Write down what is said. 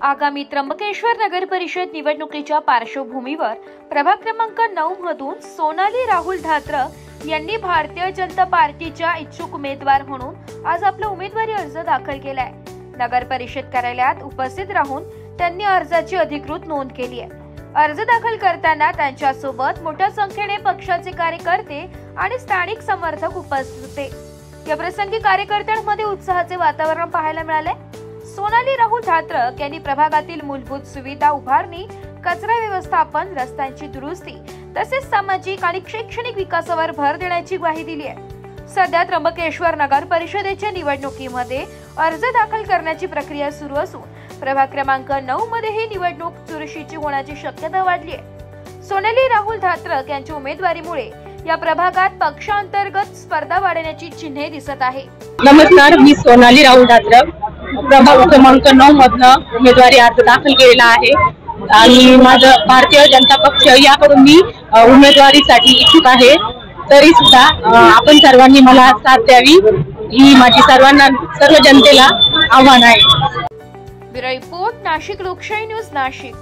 आगामी त्र्यंबकेश्वर नगर परिषद निवडणुकीच्या पार्श्वभूमीवर प्रभाग क्रमांक 9 मधून सोनाली राहुल धात्र यांनी भारतीय जनता पार्टीच्या इच्छुक उमेदवार म्हणून आज आपला उमेदवारी अर्ज दाखल केलाय। नगर परिषद कार्यालयात उपस्थित राहून त्यांनी अर्जाची अधिकृत नोंद केली आहे। अर्ज दाखल करताना त्यांच्या सोबत मोठ्या संख्येने पक्षाचे कार्यकर्ते आणि स्थानिक समर्थक उपस्थित होते। या प्रसंगी कार्यकर्त्यांमध्ये उत्साहाचे वातावरण पाहायला मिळाले। सोनाली राहुल धात्रक यांनी प्रभागातील मूलभूत सुविधा उभारणी, कचरा व्यवस्थापन, रस्त्यांची दुरुस्ती तसेच सामाजिक आणि शैक्षणिक विकासावर भर देण्याची ग्वाही दिली आहे। सध्या त्र्यंबकेश्वर नगर परिषदेच्या निवडणुकीमध्ये अर्ज दाखल करण्याची प्रक्रिया सुरू असून प्रभाग क्रमांक 9 मध्ये ही निवडणूक चुरशीची होण्याची शक्यता वाढली आहे। सोनाली राहुल धात्रक यांच्या उमेदवारीमुळे या प्रभागात पक्षांतर्गत स्पर्धा वाढण्याची चिन्हे दिसत आहे। नमस्कार, मी सोनाली राहुल धात्रक प्रभाग क्रमांक 9 मधनं उमेदवारी अर्ज दाखल केलेला आहे आणि माझं भारतीय जनता पक्ष याकडून मी उमेदवारीसाठी इच्छुक आहे। तरी सुद्धा आपण सर्वांनी मला साथ द्यावी ही माझी सर्व जनतेला आव्हान आहे। ब्युरो रिपोर्ट, नाशिक लोकशाही न्यूज, नाशिक।